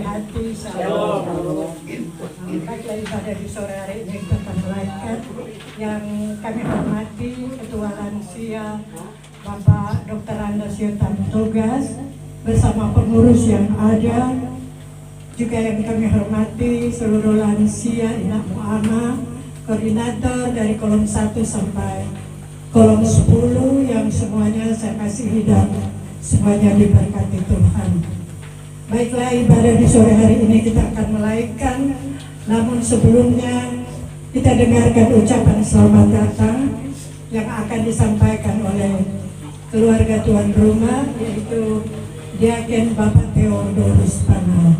hati. Shalom. Baiklah, ibadah di sore hari ini kita akan melanjutkan. Yang kami hormati Ketua Lansia Bapak Dr. Andes Yutan Tugas bersama pengurus yang ada, juga yang kami hormati seluruh lansia Inak Mu'ama, koordinator dari kolom 1 sampai kolom 10 yang semuanya saya kasih dan semuanya diberkati Tuhan. Baiklah, ibadah di sore hari ini kita akan menaikkan, namun sebelumnya kita dengarkan ucapan selamat datang yang akan disampaikan oleh keluarga tuan rumah, yaitu Diaken Bapak Theodorus Panal.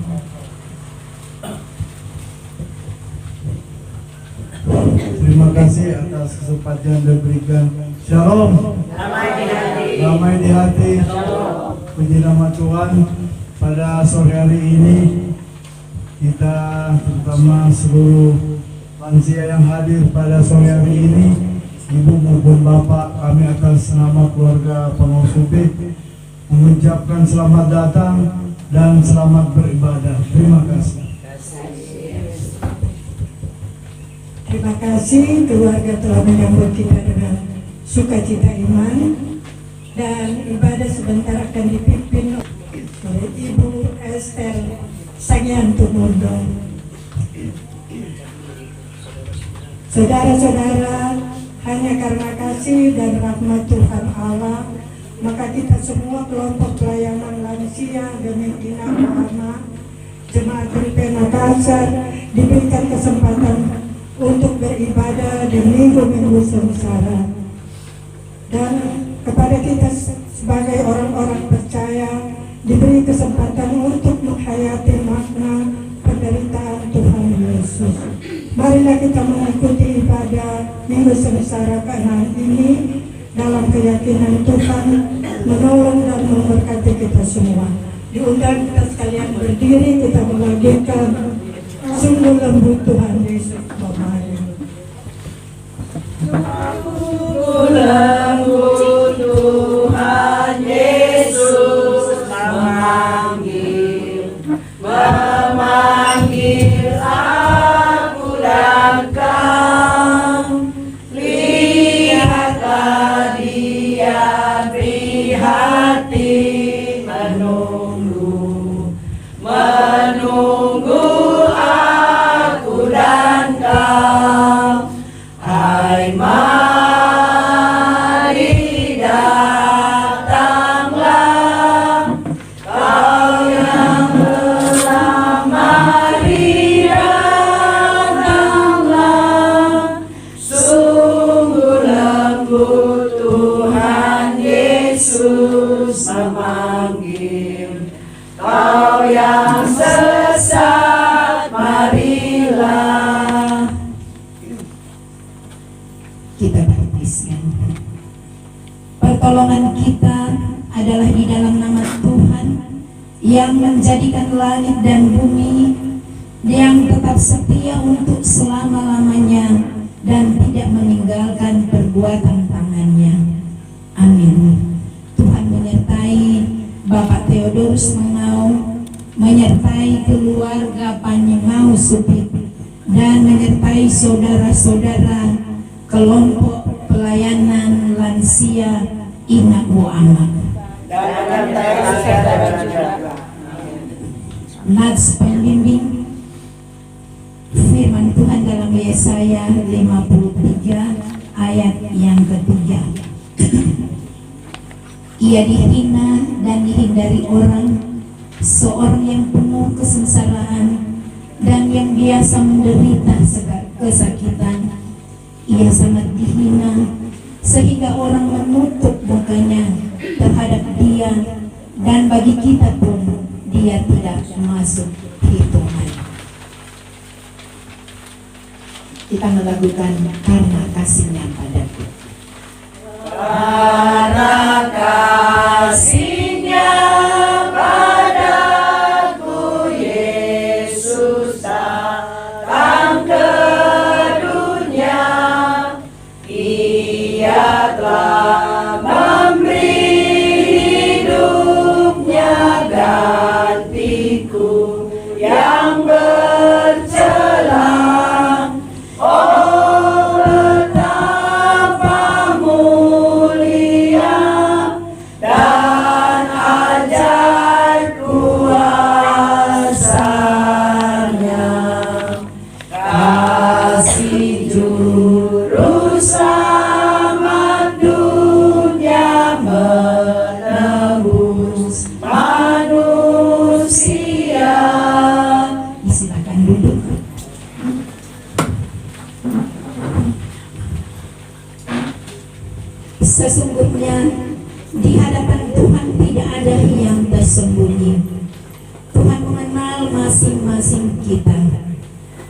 Terima kasih atas kesempatan yang diberikan. Shalom. Damai di hati. Puji nama Tuhan. Pada sore hari ini kita terutama seluruh lansia yang hadir pada sore hari ini, Ibu maupun Bapak, kami atas nama keluarga Pengurus UP mengucapkan selamat datang dan selamat beribadah. Terima kasih. Terima kasih, keluarga telah menyambut kita dengan sukacita iman, dan ibadah sebentar akan dipimpin oleh Ibu Esther Sangianto Mundo. Saudara-saudara, hanya karena kasih dan rahmat Tuhan Allah, maka kita semua kelompok pelayanan lansia demi Inak Mu'ama Jemaat Kripen Makassar diberikan kesempatan untuk beribadah di minggu-minggu sengsara, dan kepada kita sebagai orang-orang percaya diberi kesempatan untuk menghayati makna penderitaan Tuhan Yesus. Marilah kita mengikuti ibadah minggu sengsara ke-6 ini dalam keyakinan Tuhan menolong dan memberkati kita semua. Diundang kita sekalian berdiri, kita menyanyikan Sungguh Lembut Tuhan Yesus memanggil. Sungguh lembut Tuhan Yesus memanggil aku dan kau. Lihatlah Dia beri hati menunggu aku dan kau. Hai, mari datanglah, kau yang lelah, mari datanglah. Sungguh lembut Tuhan Yesus memanggil, kau yang sesat, marilah. Kita baptiskan. Pertolongan kita adalah di dalam nama Tuhan yang menjadikan langit dan bumi, yang tetap setia untuk selama-lamanya dan tidak meninggalkan perbuatan tangannya. Amin. Tuhan menyertai Bapak Theodorus Mengau, menyertai keluarga Panyengau Supit, dan menyertai saudara-saudara kelompok pelayanan lansia Inak Mu'ama. Nats pembimbing firman Tuhan dalam Yesaya 53 ayat yang ketiga. Ia dihina dan dihindari orang, seorang yang penuh kesengsaraan dan yang biasa menderita kesakitan. Ia sangat dihina sehingga orang menutup mukanya terhadap dia, dan bagi kita pun dia tidak masuk hitungan. Kita melakukan karena kasihnya padaku. Karena kasihnya padaku, Yesus datang ke dunia. Ia telah memberi hidupnya gantiku. kasih juru selamat dunia menebus manusia. Silakan duduk. Sesungguhnya di hadapan Tuhan tidak ada yang tersembunyi. Tuhan mengenal masing-masing kita.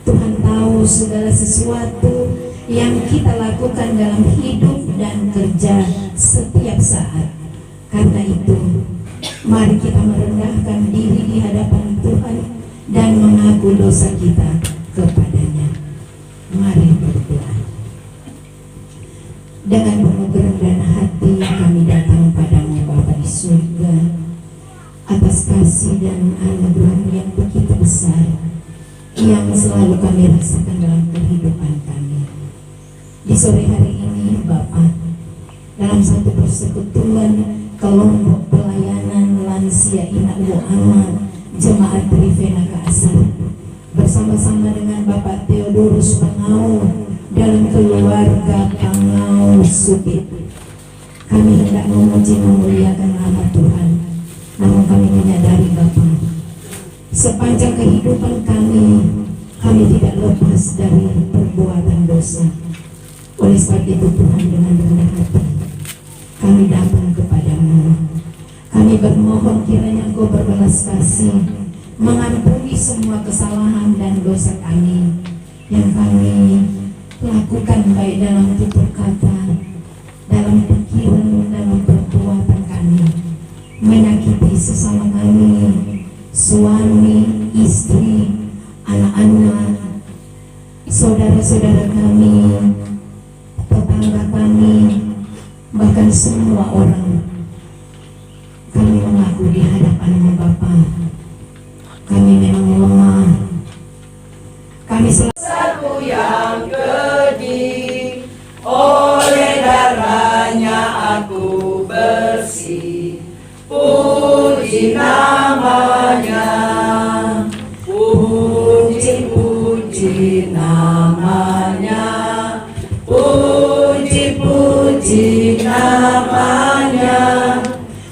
Tuhan tahu segala sesuatu yang kita lakukan dalam hidup dan kerja setiap saat. Karena itu, mari kita merendahkan diri di hadapan Tuhan dan mengaku dosa kita kepadanya. Mari berdoa. Dengan penuh kerendahan hati kami datang padamu Bapa di surga, atas kasih dan anugerah yang begitu besar yang selalu kami rasakan dalam kehidupan kami. Di sore hari ini Bapa, dalam satu persekutuan kelompok pelayanan lansia Ina Mu'ama Jemaat Trivena Kasar, bersama-sama dengan Bapak Theodorus Pangau dalam keluarga Pangau Supit, kami hendak memuji memuliakan nama Tuhan. Namun kami menyadari Bapa, sepanjang kehidupan kami tidak lepas dari perbuatan dosa. Oleh sebab itu Tuhan, dengan rendah hati kami datang kepadamu. Kami bermohon kiranya Engkau berbelas kasih, mengampuni semua kesalahan dan dosa kami yang kami lakukan, baik dalam tutur kata, dalam pikiran, dalam perbuatan kami, menyakiti sesama kami, suami, istri, anak-anak, saudara-saudara kami, tetangga kami, bahkan semua orang. Kami mengaku di hadapan-Mu Bapa, kami memang lemah, kami Satu yang keji, oleh darahnya aku bersih. Puji namanya, puji namanya, puji namanya.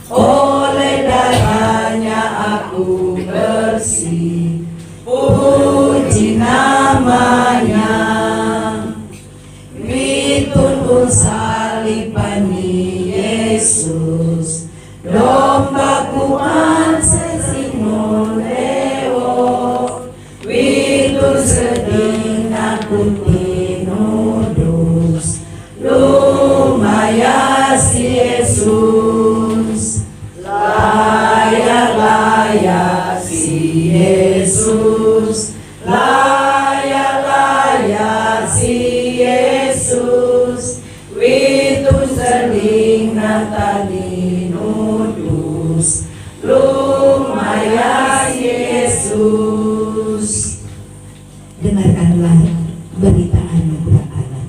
Oleh darahnya aku bersih. Puji namanya. Pitun salibani Yesus, domba kuman sesino leo. Pitun sedih aku tinudus, lumayan si Yesus. Layak si Yesus, layak si Yesus. Witu seling natani nudus, lumayan Yesus. dengarkanlah berita anugerah Allah.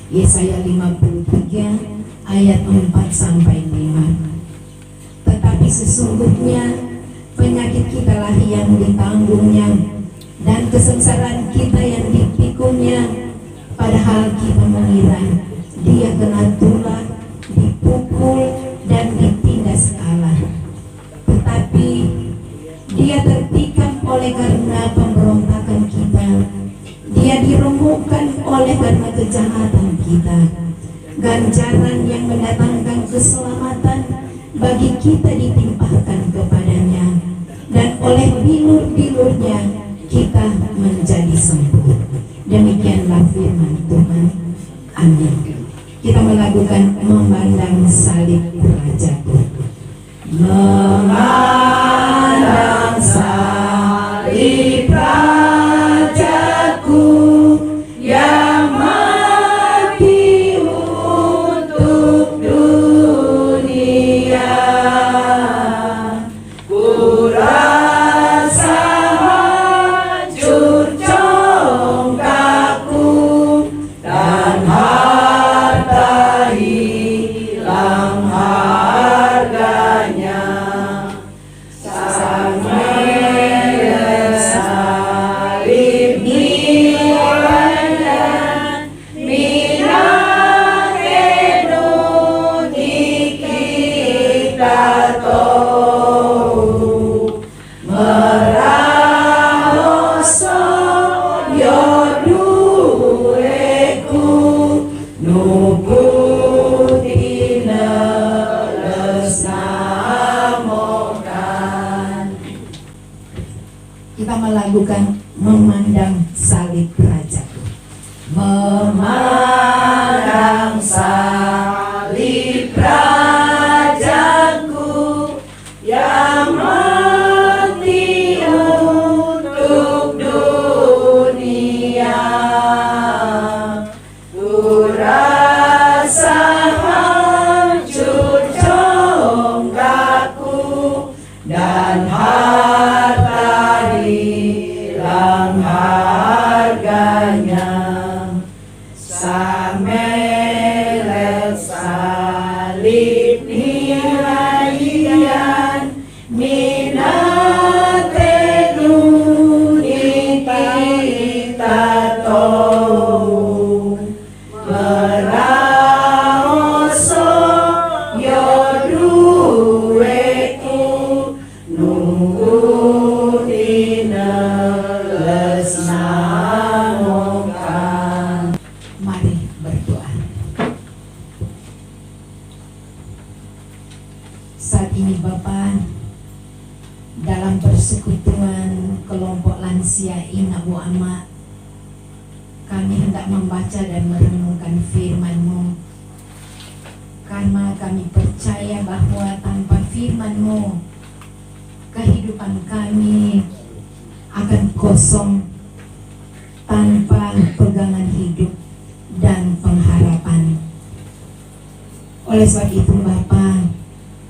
Yesaya 53 ayat 4 sampai 5. Tetapi sesungguhnya penyakit kitalah yang ditanggungnya dan kesengsaraan kita yang dipikunya, padahal kita mengira dia kena tulah, dipukul dan ditindas Allah. Tetapi dia tertikam oleh karena pemberontakan kita, dia diremukkan oleh karena kejahatan kita. Ganjaran yang mendatangkan keselamatan bagi kita ditimpahkan kepadanya, dan oleh bilur-bilurnya kita menjadi sembuh. Demikianlah firman Tuhan. Amin. Kita melakukan memandang salib Rajaku. Memandang salib Rajaku yang mati untuk dunia. Ku rasa hancur congkakku dan harta hilang harganya. Sang Mesias lakukan memandang salib Rajaku. Memandang salib Rajaku yang mati untuk dunia, ku rasa hancur jonggakku dan harta hilang harganya. Samelet salib nilaian minate nunita tau meraoso yodueku nunggu dineles namokan. Mari berdoa. Saat ini Bapa, dalam persekutuan kelompok lansia Inabu Amat, kami hendak membaca dan merenungkan firman-Mu, karena kami percaya bahwa tanpa firman-Mu kehidupan kami akan kosong, tanpa pegangan hidup dan pengharapan. Oleh sebab itu Bapa,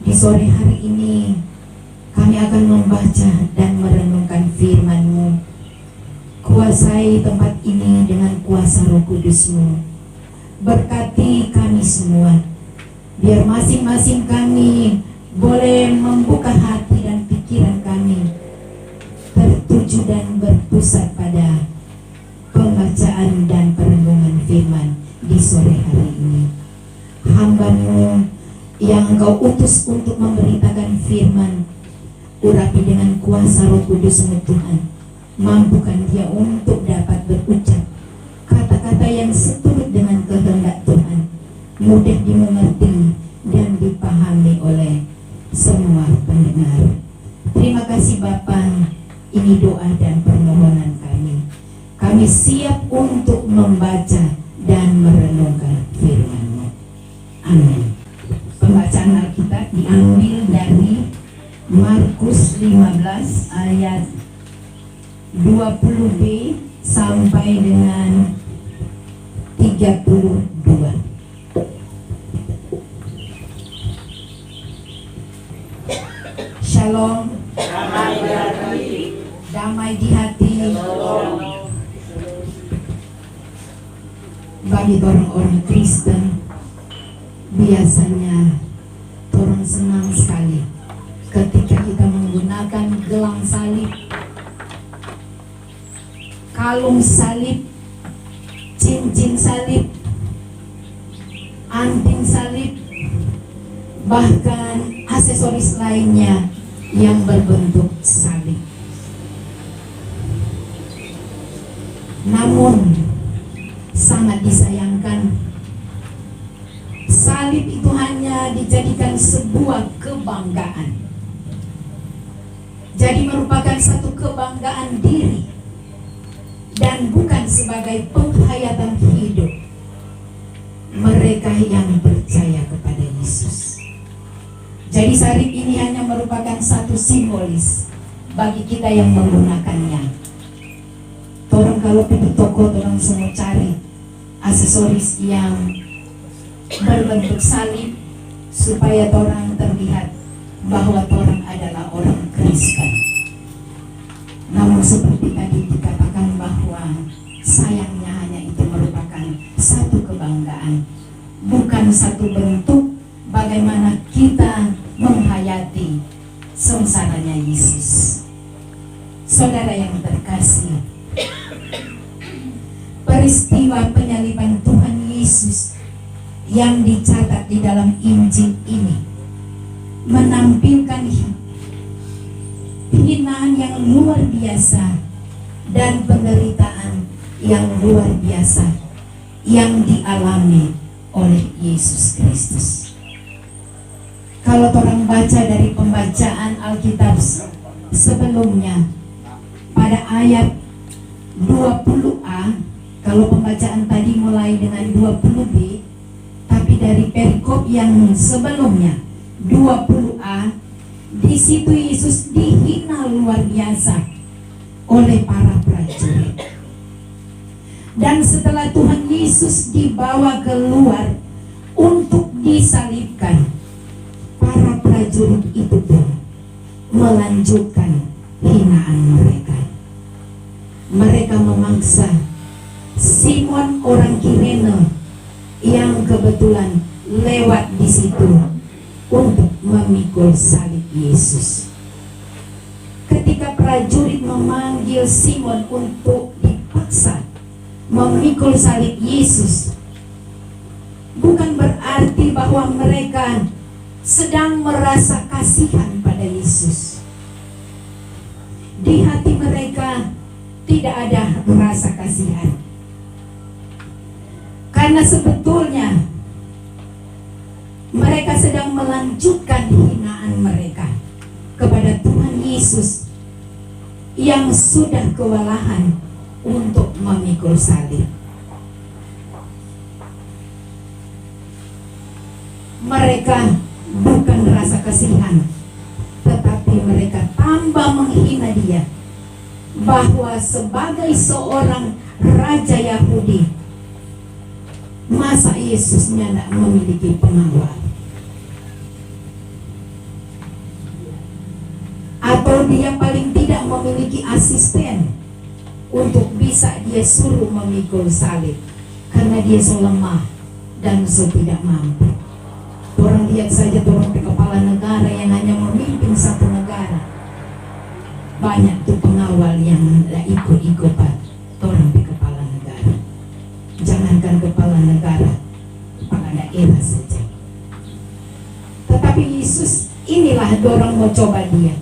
di sore hari ini kami akan membaca dan merenungkan firman-Mu. Kuasai tempat ini dengan kuasa Roh Kudus-Mu. Berkati kami semua, biar masing-masing kami boleh membuka hati dan pikiran kami tertuju dan berpusat pada pembacaan dan perenungan firman di sore hari ini. Hamba-Mu yang Engkau utus untuk memberitakan firman, urapi dengan kuasa Roh Kudus-Mu Tuhan. Mampukan dia untuk dapat berucap kata-kata yang seturut dengan kehendak Tuhan, mudah dimengerti dan dipahami oleh semua pendengar. Terima kasih Bapa, ini doa dan permohonan kami. Kami siap untuk membaca dan merenungkan firman-Mu. Amin. Pembacaan Alkitab diambil dari Markus 15 ayat 20b sampai dengan 32. Shalom. Damai di hati. Bagi orang-orang Kristen, biasanya orang senang sekali ketika kita menggunakan gelang salib, kalung salib, cincin salib, anting salib, bahkan aksesoris lainnya yang berbentuk salib. Namun sangat disayangkan, salib itu hanya dijadikan sebuah kebanggaan. Jadi merupakan satu kebanggaan diri dan bukan sebagai penghayatan hidup mereka yang percaya kepada Yesus. Jadi salib ini hanya merupakan satu simbolis bagi kita yang menggunakannya. Orang kalau pergi toko, orang semua cari aksesoris yang berbentuk salib supaya orang terlihat bahwa orang adalah orang Kristen. Namun seperti tadi dikatakan bahwa sayangnya hanya itu merupakan satu kebanggaan, bukan satu bentuk bagaimana kita menghayati sengsaranya Yesus. Saudara yang terkasih, peristiwa penyaliban Tuhan Yesus yang dicatat di dalam Injil ini menampilkan hinaan yang luar biasa dan penderitaan yang luar biasa yang dialami oleh Yesus Kristus. Kalau orang baca dari pembacaan Alkitab sebelumnya, pada ayat 20a, kalau pembacaan tadi mulai dengan 20b, tapi dari perikop yang sebelumnya 20a, di situ Yesus dihina luar biasa oleh para prajurit. Dan setelah Tuhan Yesus dibawa keluar untuk disalibkan, para prajurit itu pun melanjutkan hinaan mereka. Mereka memaksa Simon orang Kirene yang kebetulan lewat di situ untuk memikul salib Yesus. Ketika prajurit memanggil Simon untuk dipaksa memikul salib Yesus, bukan berarti bahwa mereka sedang merasa kasihan pada Yesus. Di hati mereka tidak ada rasa kasihan, karena sebetulnya mereka sedang melanjutkan hinaan mereka kepada Tuhan Yesus yang sudah kewalahan untuk memikul salib. Mereka bukan rasa kasihan, tetapi mereka tambah menghina dia, bahwa sebagai seorang raja Yahudi, masa Yesusnya tidak memiliki pengawal, atau dia paling tidak memiliki asisten untuk bisa dia suruh memikul salib, karena dia so lemah dan so tidak mampu. Orang lihat saja orang kepala negara yang hanya memimpin satu negara, banyak tuh pengawal yang ikut-ikutan orang kepala negara. Jangankan kepala negara, kepala daerah saja. Tetapi Yesus inilah dorong mau coba dia.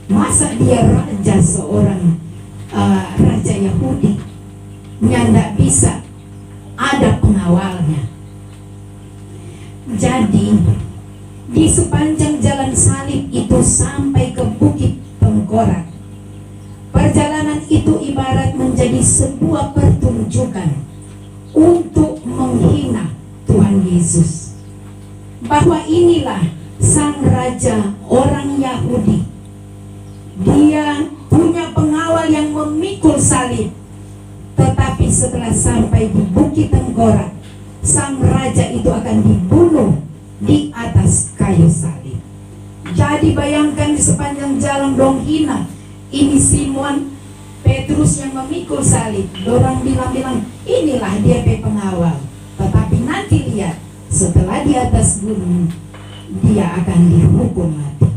Masa dia raja, seorang raja Yahudi, yang bisa ada pengawalnya. Jadi di sepanjang jalan salib itu sampai ke Bukit Tengkorak, perjalanan itu ibarat menjadi sebuah pertunjukan untuk menghina Tuhan Yesus, bahwa inilah sang raja orang Yahudi. Dia punya pengawal yang memikul salib, tetapi setelah sampai di Bukit Tengkorak, sang raja itu akan dibunuh di atas kayu salib. Jadi bayangkan di sepanjang jalan dong hina. Ini Simon Petrus yang memikul salib. Dorang bilang inilah dia pengawal. Tetapi nanti lihat, setelah di atas gunung, dia akan dihukum mati.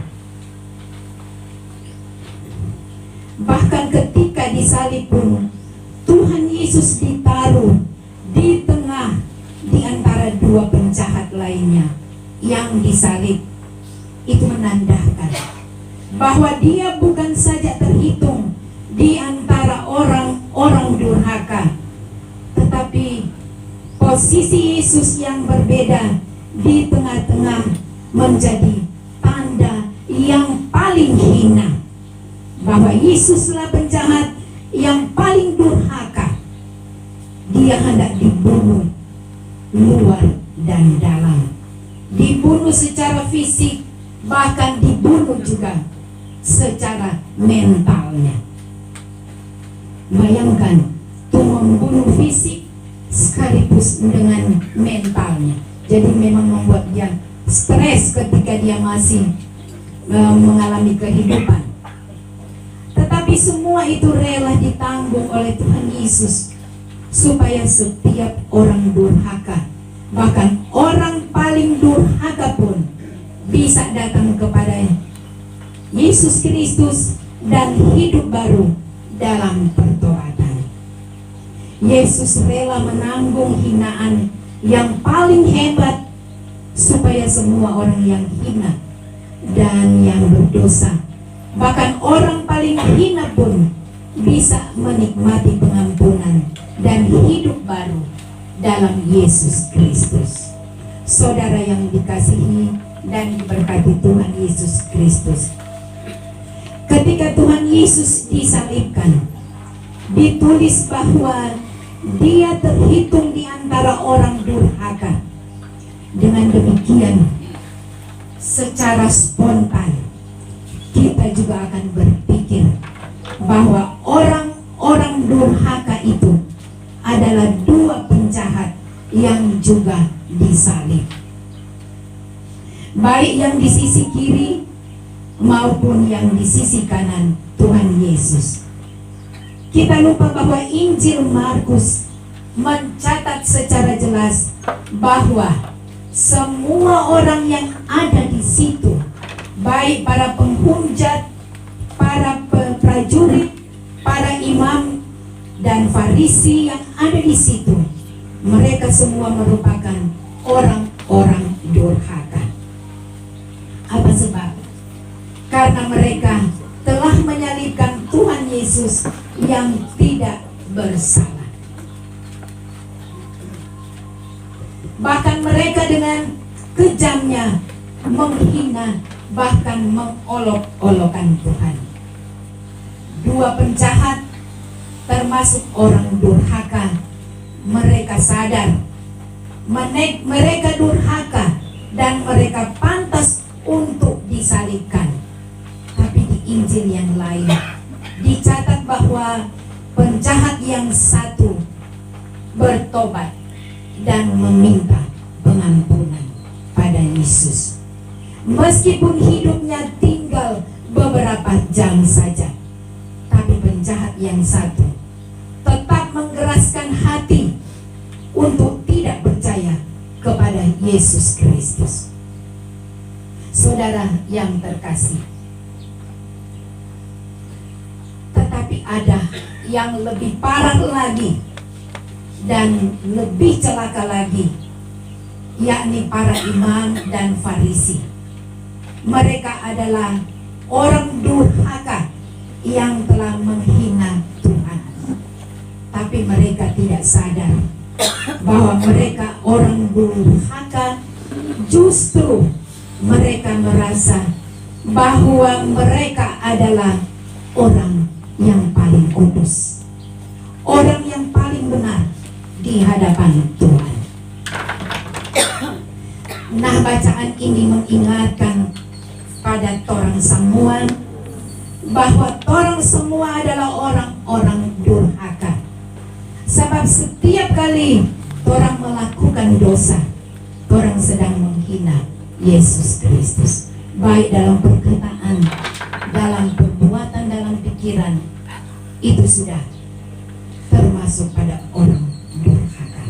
Bahkan ketika disalib pun, Tuhan Yesus ditaruh di tengah di antara dua penjahat lainnya yang disalib. Itu menandakan bahwa dia bukan saja terhitung di antara orang-orang durhaka, tetapi posisi Yesus yang berbeda di tengah-tengah menjadi tanda yang paling hina, bahwa Yesuslah penjahat yang paling durhaka. Dia hendak dibunuh luar dan dalam, dibunuh secara fisik, bahkan dibunuh juga secara mentalnya. Bayangkan, tuh membunuh fisik sekaligus dengan mentalnya. Jadi memang membuat dia stres ketika dia masih mengalami kehidupan. Tetapi semua itu rela ditanggung oleh Tuhan Yesus, supaya setiap orang durhaka, bahkan orang paling durhaka pun, bisa datang kepada Yesus Kristus dan hidup baru dalam pertobatan. Yesus rela menanggung hinaan yang paling hebat, supaya semua orang yang hina dan yang berdosa, bahkan orang paling hina pun, bisa menikmati pengampunan dan hidup baru dalam Yesus Kristus. Saudara yang dikasihi dan diberkati Tuhan Yesus Kristus, ketika Tuhan Yesus disalibkan, ditulis bahwa dia terhitung di antara orang durhaka. Dengan demikian, secara spontan kita juga akan berpikir bahwa orang-orang durhaka itu adalah dua penjahat yang juga disalib, baik yang di sisi kiri maupun yang di sisi kanan Tuhan Yesus. Kita lupa bahwa Injil Markus mencatat secara jelas bahwa semua orang yang ada di situ, baik para penghujat, para prajurit, para imam dan Farisi yang ada di situ, mereka semua merupakan orang-orang durhaka. Apa sebab? Karena mereka telah menyalibkan Tuhan Yesus yang tidak bersalah. Bahkan mereka dengan kejamnya menghina, bahkan mengolok-olokkan Tuhan. Dua penjahat termasuk orang durhaka, mereka sadar mereka durhaka dan mereka pantas untuk disalibkan. Tapi di Injil yang lain dicatat bahwa penjahat yang satu bertobat dan meminta pengampunan pada Yesus. Meskipun hidupnya tinggal beberapa jam saja, tapi penjahat yang satu tetap menggeraskan hati untuk tidak percaya kepada Yesus Kristus. Saudara yang terkasih, tetapi ada yang lebih parah lagi dan lebih celaka lagi, yakni para imam dan Farisi. Mereka adalah orang durhaka yang telah menghina Tuhan, tapi mereka tidak sadar bahwa mereka orang durhaka. Justru mereka merasa bahwa mereka adalah orang yang paling kudus, orang yang paling benar di hadapan Tuhan. Nah, bacaan ini mengingatkan pada torang semua bahwa torang semua adalah orang-orang durhaka. Sebab setiap kali torang melakukan dosa, torang sedang menghina Yesus Kristus, baik dalam perkataan, dalam perbuatan, dalam pikiran. Itu sudah termasuk pada orang durhaka.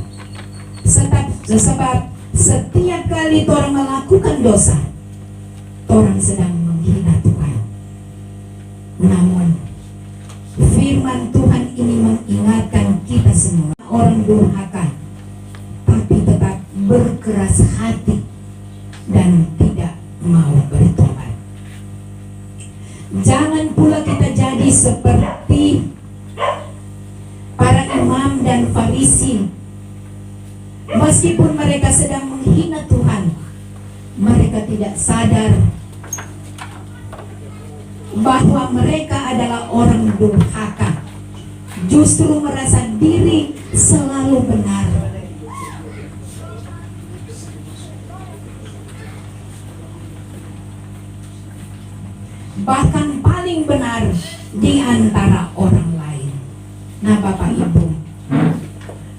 Sebab setiap kali torang melakukan dosa, torang sedang menghina Tuhan. Namun firman Tuhan ini mengingatkan kita semua, orang durhaka tapi tetap berkeras hati dan tidak mau bertobat. Jangan pula kita jadi seperti para imam dan Farisi. Meskipun mereka sedang menghina Tuhan, mereka tidak sadar bahwa mereka adalah orang durhaka. Justru merasa diri selalu benar. Bahkan paling benar di antara orang lain. Nah, Bapak Ibu,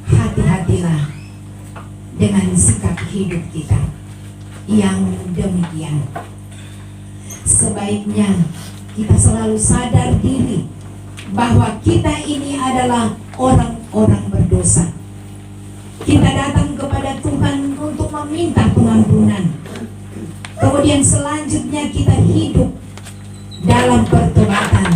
hati-hatilah dengan sikap hidup kita yang demikian. Sebaiknya kita selalu sadar diri bahwa kita ini adalah orang-orang berdosa. Kita datang kepada Tuhan untuk meminta pengampunan. Kemudian selanjutnya kita hidup dalam pertobatan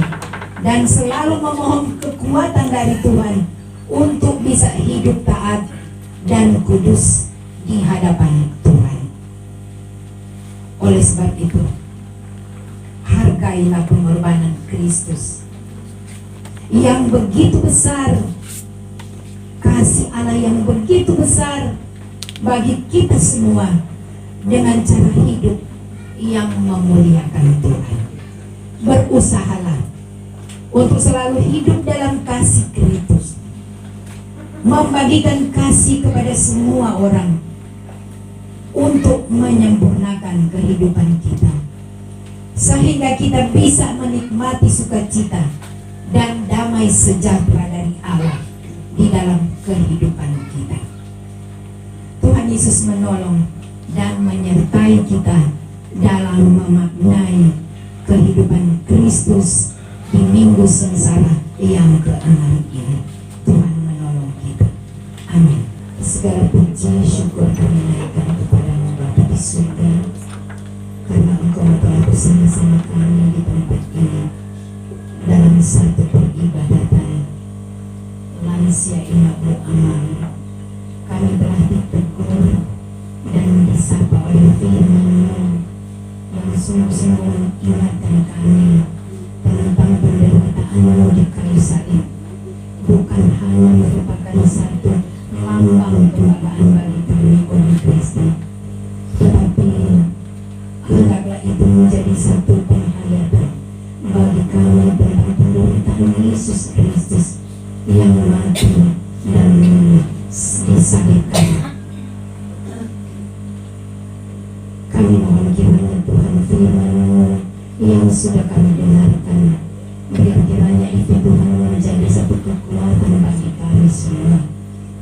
dan selalu memohon kekuatan dari Tuhan untuk bisa hidup taat dan kudus di hadapan Tuhan. Oleh sebab itu, hargailah pengorbanan Kristus yang begitu besar, kasih Allah yang begitu besar bagi kita semua, dengan cara hidup yang memuliakan Tuhan. berusahalah untuk selalu hidup dalam kasih Kristus, membagikan kasih kepada semua orang untuk menyempurnakan kehidupan kita, sehingga kita bisa menikmati sukacita dan damai sejahtera dari Allah di dalam kehidupan kita. Tuhan Yesus menolong dan menyertai kita dalam memaknai kehidupan Kristus di minggu sengsara yang ke-6 ini. Tuhan menolong kita. Amin. Segala puji syukur kami naikkan kepada-Mu Bapa di surga, karena Engkau telah bersama-sama kami di tempat ini dalam satu peribadatan lansia Imam Amal. Kami telah ditegur dan disapa oleh firman-Mu yang sungguh-sungguh mengingatkan kami tentang penderitaan-Mu di kayu salib bukan hanya merupakan satu lambang kebanggaan bagi kami orang Kristen, tetapi hendaklah itu menjadi satu penghayatan bagi kami tentang penderitaan Yesus Kristus yang mati dan disalibkan. Kami mohon kiranya Tuhan firman-Mu yang sudah kami dengarkan, biar kiranya itu Tuhan menjadi satu kekuatan bagi kami semua,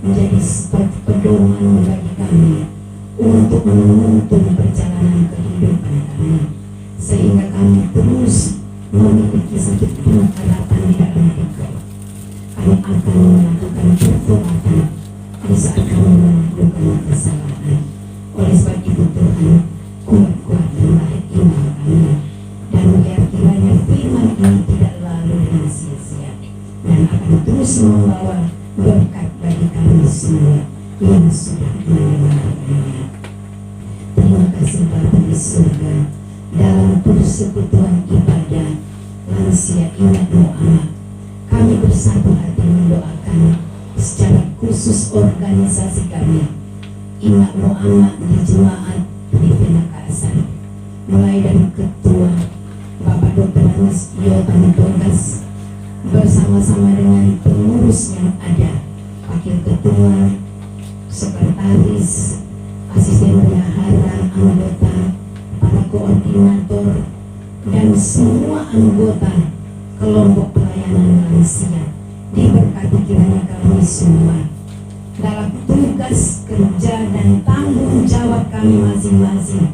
menjadi seperti pedoman bagi kami untuk menuntun perjalanan kehidupan kami, sehingga kami terus memiliki satu pengharapan di dalam Engkau. Kami akan melakukan pertobatan di saat kami melakukan kesalahan. Oleh sebab itu Tuhan, kuat-kuatkanlah iman kami, dan biar kiranya firman ini tidak lalu dengan sia-sia, dan akan terus membawa berkat bagi kami semua yang sudah mendengarkannya. Terima kasih Bapa di surga, dalam persekutuan ibadah lansia Ingat Mu'amak, kami bersatu hati mendoakan secara khusus organisasi kami Ingat Mu'amak di Jemaat Trivina Kasar, mulai dari Ketua Bapak Dr. Anas Yotan Togas bersama-sama dengan pengurus yang ada, Wakil Ketua, Sekretaris, Asisten Bendahara, anggota, para koordinator, dan semua anggota kelompok pelayanan lansia. Diberkati kiranya kami semua dalam tugas kerja dan tanggung jawab kami masing-masing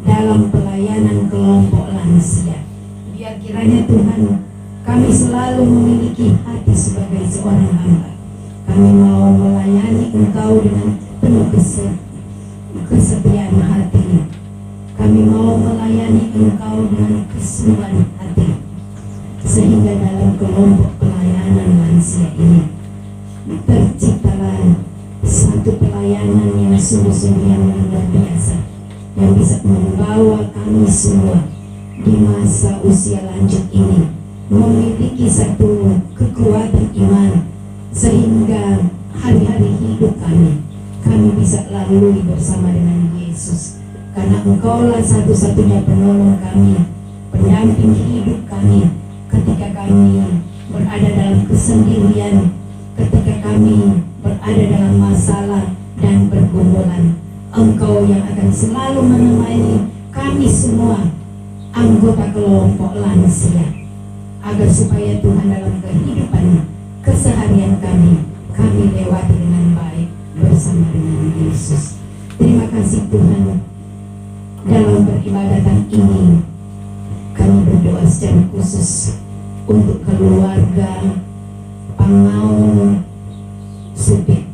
dalam pelayanan kelompok lansia. Biar kiranya Tuhan, kami selalu memiliki hati sebagai seorang hamba. Kami mau melayani Engkau dengan penuh kesetiaan hati. Kami mau melayani Engkau dengan kesungguhan hati, sehingga dalam kelompok pelayanan lansia ini terciptalah satu pelayanan yang sungguh-sungguh yang luar biasa, yang bisa membawa kami semua di masa usia lanjut ini memiliki satu kekuatan iman, sehingga hari-hari hidup kami bisa lalui bersama dengan Yesus, karena Engkaulah satu-satunya penolong kami, pendamping hidup kami ketika kami berada dalam kesendirian, ketika kami berada dalam masalah dan pergumulan. Engkau yang akan selalu menemani kami semua anggota kelompok lansia, agar supaya Tuhan dalam kehidupan keseharian kami lewati dengan baik bersama dengan Yesus. Terima kasih Tuhan, dalam peribadatan ini kami berdoa secara khusus untuk keluarga Pangau Supit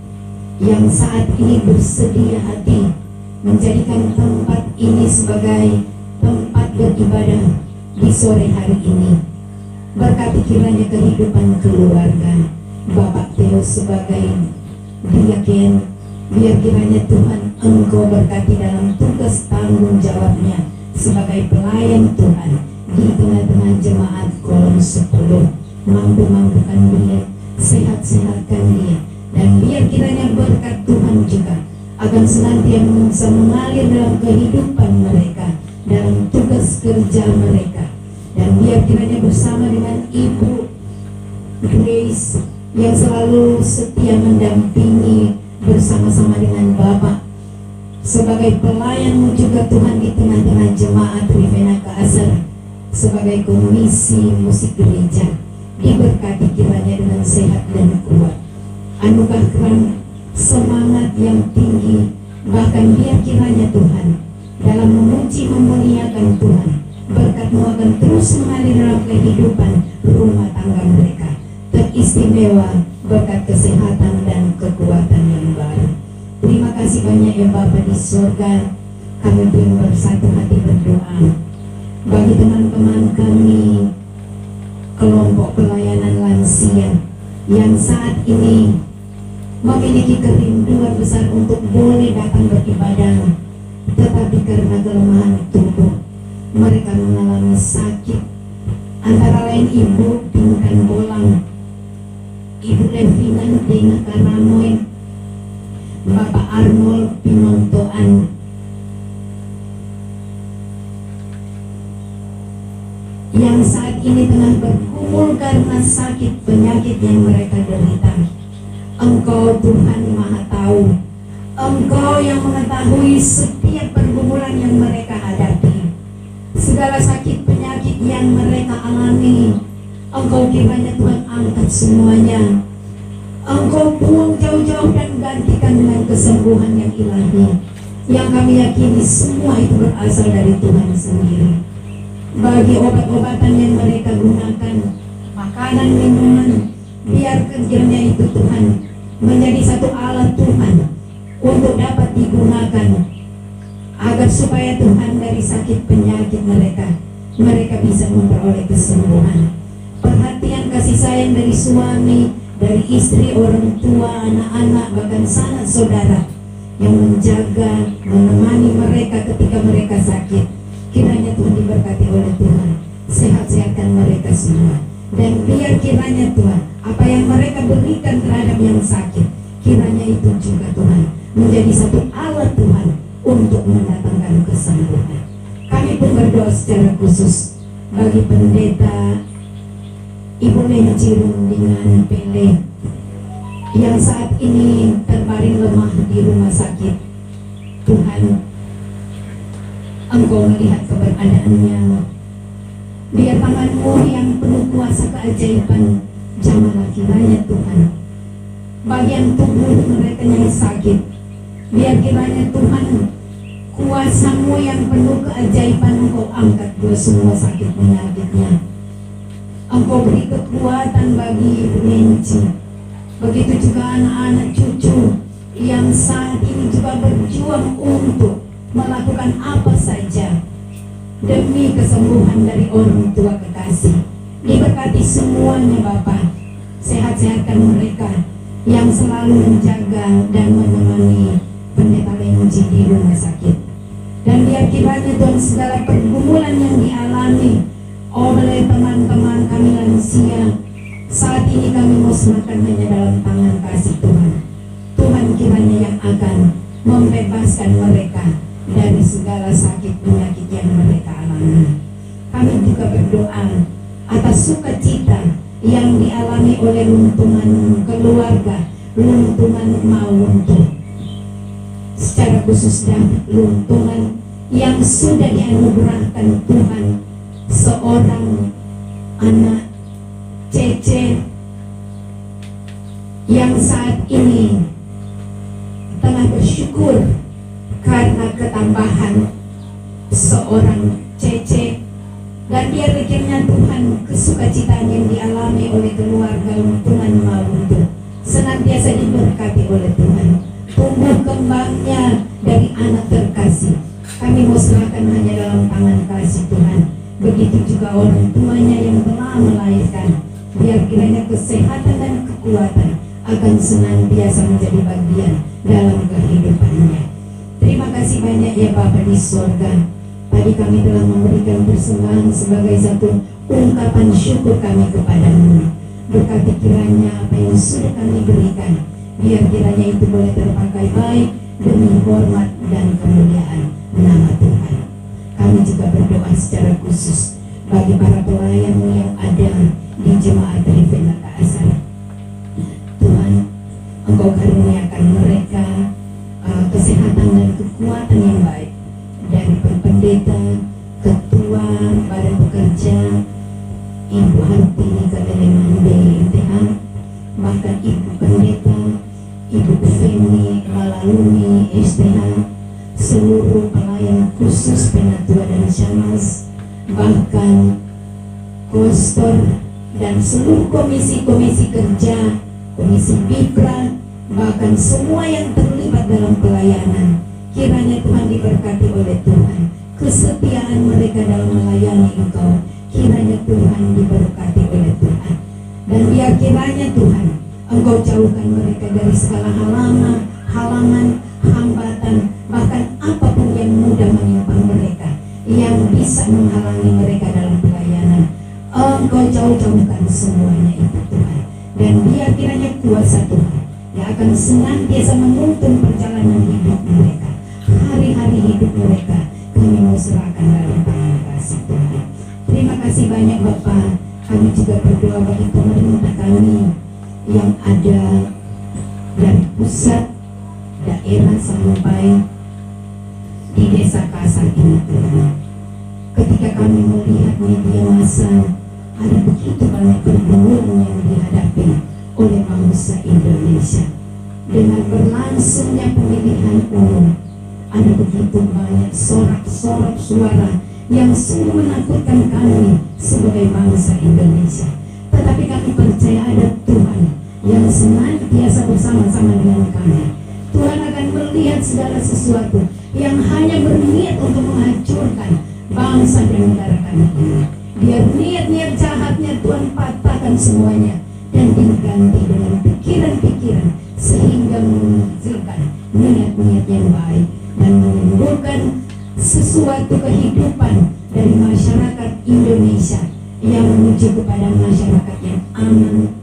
yang saat ini bersedia hati menjadikan tempat ini sebagai tempat beribadah di sore hari ini. Berkati kiranya kehidupan keluarga Bapak Theo sebagai diaken, biar kiranya Tuhan Engkau berkati dalam tugas tanggung jawabnya sebagai pelayan Tuhan di tengah-tengah jemaat Kolom 10. Mampu-mampukan dia, sehat-sehatkan dia, dan biar kiranya berkat Tuhan juga akan senantiasa mengalir dalam kehidupan mereka, dalam tugas kerja mereka, Dan biar kiranya bersama dengan Ibu Grace yang selalu setia mendampingi bersama-sama dengan Bapak sebagai pelayanmu juga Tuhan di tengah-tengah jemaat Trivena Kasar sebagai komisi musik gereja. Diberkati kiranya dengan sehat dan kuat, anugerahkan semangat yang tinggi, bahkan biar kiranya Tuhan dalam memuji memuliakan Tuhan, berkat-Mu akan terus mengalir dalam kehidupan rumah tangga mereka, teristimewa berkat kesehatan dan kekuatan yang baru. Terima kasih banyak ya Bapa di surga. Kami pun bersatu hati berdoa bagi teman-teman kami kelompok pelayanan lansia yang saat ini memiliki kerinduan besar untuk boleh datang beribadah, tetapi karena kelemahan tubuh mereka mengalami sakit, antara lain Ibu pingkan bolang, Ibu Levinan dengan Karamoy, Bapak Arnold Pinontoan, yang saat ini tengah bergumul karena sakit penyakit yang mereka derita. Engkau Tuhan Maha Tahu, Engkau yang mengetahui setiap pergumulan yang mereka hadapi, segala sakit penyakit yang mereka alami. Engkau kiranya Tuhan angkat semuanya, Engkau buang jauh-jauh dan gantikan dengan kesembuhan yang ilahi, yang kami yakini semua itu berasal dari Tuhan sendiri. Bagi obat-obatan yang mereka gunakan, makanan, minuman, biarkan kiranya itu Tuhan menjadi satu alat Tuhan untuk dapat digunakan, agar supaya Tuhan dari sakit penyakit mereka bisa memperoleh kesembuhan. Perhatian kasih sayang dari suami, dari istri, orang tua, anak-anak, bahkan sanak saudara yang menjaga, menemani mereka ketika mereka sakit. Kiranya Tuhan diberkati oleh Tuhan, sehat-sehatkan mereka semua, dan biar kiranya Tuhan apa yang mereka berikan terhadap yang sakit, kiranya itu juga Tuhan menjadi satu alat Tuhan untuk mendatangkan kesembuhan. Kami pun berdoa secara khusus bagi pendeta Ibu Mencirung dengan Pele yang saat ini terbaring lemah di rumah sakit. Tuhan, Engkau melihat keberadaannya. Biar tangan-Mu yang penuh kuasa keajaiban jamahlah kiranya Tuhan bagian tubuh mereka yang sakit. Biar kiranya Tuhan kuasa-Mu yang penuh keajaiban Engkau angkat dua semua sakit penyakitnya. Engkau beri kekuatan bagi Ibu Nenci. Begitu juga anak-anak cucu yang saat ini juga berjuang untuk melakukan apa saja demi kesembuhan dari orang tua kekasih. Diberkati semuanya Bapa, sehat-sehatkan mereka yang selalu menjaga dan menemani pendeta Lenji di rumah sakit. Dan biar kiranya Tuhan segala pergumulan yang dialami oleh teman-teman kami lansia saat ini kami mau serahkan hanya dalam tangan kasih Tuhan. Tuhan kiranya yang akan membebaskan mereka dari segala sakit penyakit yang mereka alami. Kami juga berdoa atas sukacita yang dialami oleh runtuhan keluarga, runtuhan Mawuntu, secara khusus dan runtuhan yang sudah dianugerahkan Tuhan seorang anak Cece yang saat ini tengah bersyukur karena ketambahan seorang Cece, dan biar kiranya Tuhan kesukacitaan yang dialami oleh keluarga Tuhan Mawuntu senantiasa diberkati oleh Tuhan. Tumbuh kembangnya dari anak terkasih kami mau serahkan hanya dalam tangan kasih Tuhan. Begitu juga orang tuanya yang telah melahirkan, biar kiranya kesehatan dan kekuatan akan senantiasa menjadi bagian dalam kehidupannya. Terima kasih banyak ya Bapa di surga. Tadi kami telah memberikan persembahan sebagai satu ungkapan syukur kami kepadamu. Berkati kiranya apa yang sudah kami berikan, biar kiranya itu boleh terpakai baik demi hormat dan kemuliaan nama Tuhan. Kami juga berdoa secara khusus bagi para pelayan yang ada di jemaat Trivela Kasar. Tuhan, Engkau karuniakan mereka kesehatan dan kekuatan yang baik, dari pendeta, ketua badan pekerja, Ibu Hartini Katelemande TH, bahkan Ibu Pendeta, Ibu Feni Malalumi STH, seluruh pelayan khusus Penatua dan Syamas, bahkan Kostor dan seluruh komisi-komisi kerja, komisi Bikra, bahkan semua yang terlibat dalam pelayanan. Kiranya Tuhan diberkati oleh Tuhan, kesetiaan mereka dalam melayani Engkau, kiranya Tuhan diberkati oleh Tuhan. Dan biar kiranya Tuhan Engkau jauhkan mereka dari segala halangan, hambatan, bahkan apapun yang mudah menimpa mereka, yang bisa menghalangi mereka dalam pelayanan. Engkau jauhkan semuanya itu Tuhan. Dan biar kiranya kuasa Tuhan yang akan senantiasa menuntun perjalanan hidup mereka, hari-hari hidup mereka, kami mau serahkan dalam tangan kasih Tuhan. Terima kasih banyak Bapak. Kami juga berdoa bagi pemerintah kami yang ada dari pusat, daerah sampai di desa Kasar ini Tuhan. Ketika kami melihat media massa, ada begitu banyak pergumulan yang dihadapi oleh bangsa Indonesia. Dengan berlangsungnya pemilihan umum, ada begitu banyak sorak-sorak suara yang sungguh menakutkan kami sebagai bangsa Indonesia. Tetapi kami percaya ada Tuhan yang senantiasa bersama-sama dengan kami. Tuhan akan melihat segala sesuatu yang hanya berniat untuk menghancurkan bangsa dan negara kami ini. Biar niat-niat jahatnya Tuhan patahkan semuanya dan diganti dengan pikiran-pikiran sehingga menghasilkan niat-niat yang baik dan menimbulkan sesuatu kehidupan dari masyarakat Indonesia yang menuju kepada masyarakat yang aman,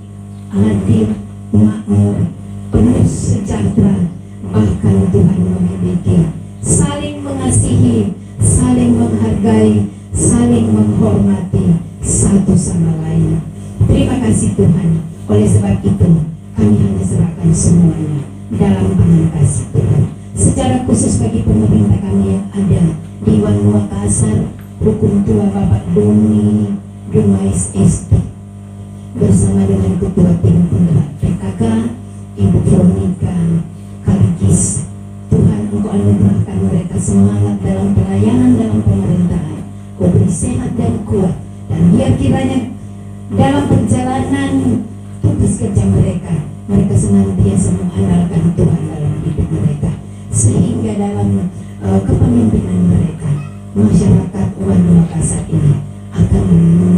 adil, makmur, penuh sejahtera, bahkan Tuhan memiliki saling mengasihi, saling menghargai, saling menghormati satu sama lain. Terima kasih Tuhan. Oleh sebab itu kami hanya serahkan semuanya dalam tangan kasih Tuhan. Secara khusus bagi pemerintah kami yang ada di Makassar, Hukum Tua Bapak Doni Dumais ST, bersama dengan Ketua Tim Penggerak PKK Ibu Veronica Kaligis. Tuhan, Engkau anugerahkan mereka semangat dalam pelayanan dalam pemerintahan. Kau beri sehat dan kuat, dan biar kiranya dalam perjalanan tugas kerja mereka senantiasa mengandalkan Tuhan dalam hidup mereka, sehingga dalam kepemimpinan mereka masyarakat Wan Makassar ini akan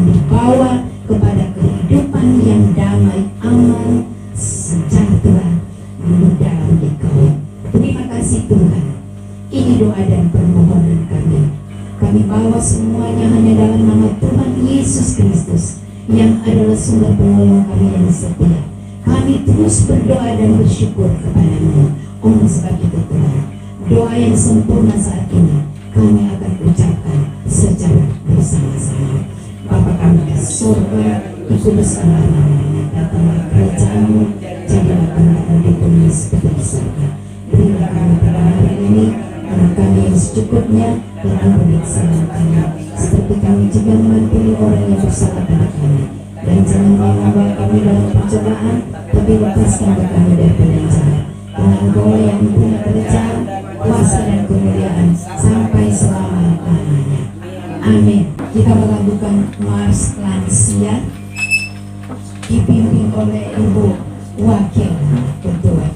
dibawa kepada kehidupan yang damai, aman, sejahtera di dalam Dikau. Terima kasih Tuhan. Ini doa dan permohonan kami. Kami bawa semuanya hanya dalam nama Tuhan Yesus Kristus yang adalah sumber penolong kami yang setia. Kami terus berdoa dan bersyukur kepada-Mu. Oleh sebab itu Tuhan, doa yang sempurna saat ini kami akan ucapkan secara bersama-sama. Bapa kami di surga, dikuduskanlah nama-Mu, datanglah kerajaan-Mu, jadilah kehendak-Mu di bumi seperti di surga. Berilah kami pada hari ini anak kami yang secukupnya, dan ampuni kesalahan kami, seperti kami juga mengampuni orang yang bersalah pada kami. Dan jangan membawa kami dalam percobaan, tapi lepaskan kami daripada yang jahat. Dengan Engkau yang punya kerajaan, kuasa dan kemuliaan sampai selama-lamanya. Amin. Kita melakukan Mars Lansia dipimpin oleh Ibu Wakil Ketua.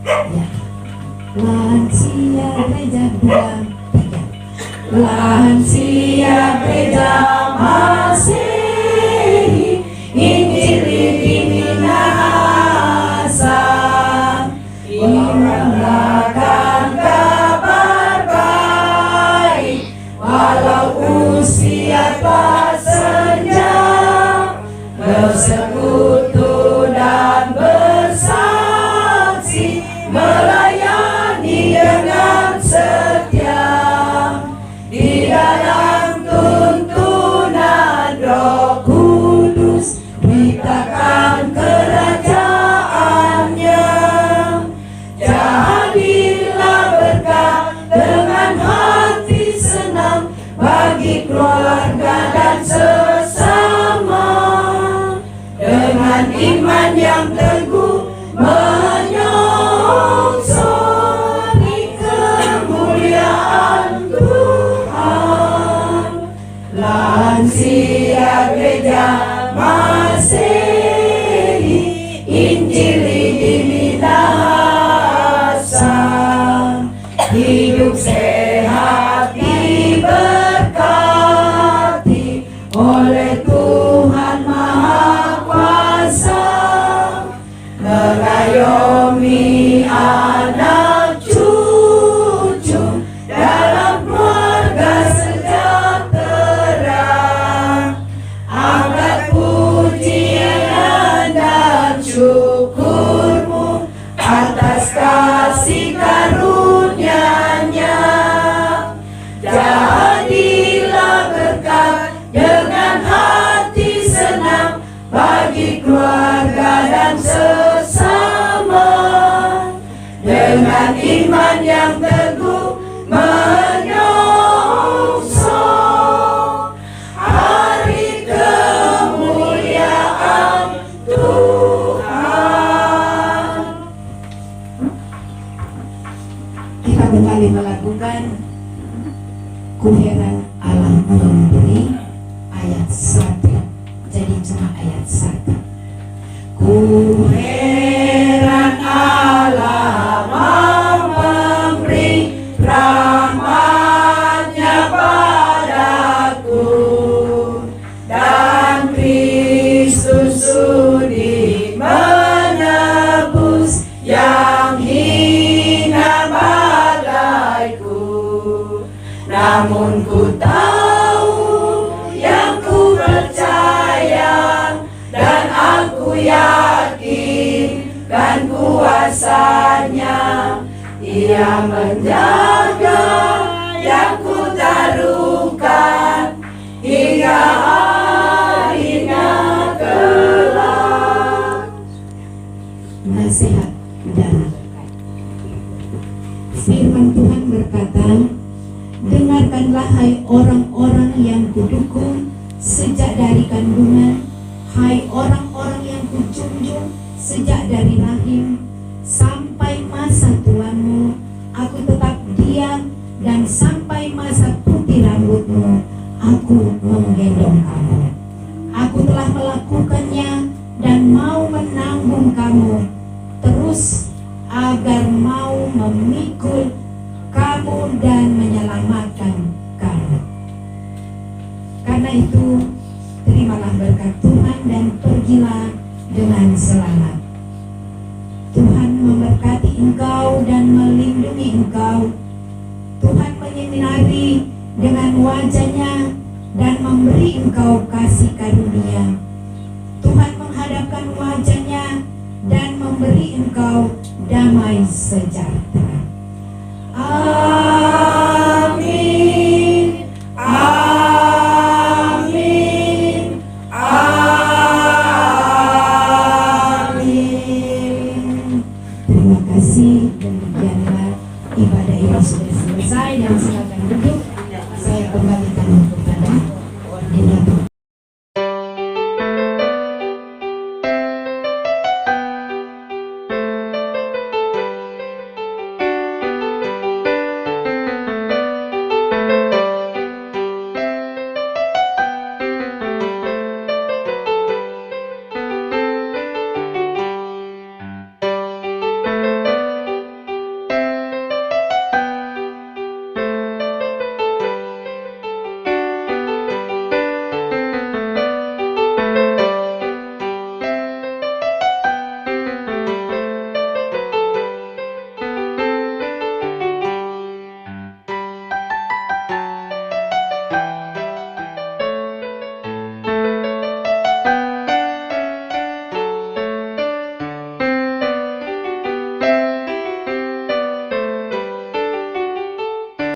Ya. Lansia gereja 2, 3. Lansia gereja Masehi, Injil Minahasa, menyatakan kabar baik, walau usia telah senja, bersekutu dan bersaksi, melayani dengan setia di mengayomi anak cucu dalam keluarga sejahtera. Angkat pujian dan syukurmu atas kasih karunia-Nya. Jadilah berkat dengan hati senang bagi keluarga dan sesama, dengan iman yang teguh menyongsong hari kemuliaan Tuhan. Kita kembali melakukan Ku heran Allah memberi ayat 1. Jadi cuma ayat 1. Ku Heran Allah memberi rahmat-Nya padaku, dan Kristus sudi menebus yang hina bagaiku. Namun ku tahu yang ku percaya, dan aku yakin kan kuasa-Nya. Ia menjaga yang ku taruhkan hingga akhirnya kelak. nasihat dan firman Tuhan berkata, dengarkanlah hai orang-orang yang kudukung sejak dari kandungan, hai orang-orang yang kujunjung sejak dari rahim. Sampai masa tuamu aku tetap diam, dan sampai masa putih rambutmu aku menggendong kamu. Aku telah melakukannya dan mau menanggung kamu terus, agar mau memikul kamu dan menyelamatkan kamu. Karena itu, terimalah berkat Tuhan dan pergilah dengan selamat. Tuhan memberkati engkau dan melindungi engkau. Tuhan menyinari dengan wajah-Nya dan memberi engkau kasih karunia. Tuhan menghadapkan wajah-Nya dan memberi engkau damai sejahtera. Amin. Amin. Amin. Terima kasih. Demikianlah ibadah ini sudah selesai, dan silakan duduk.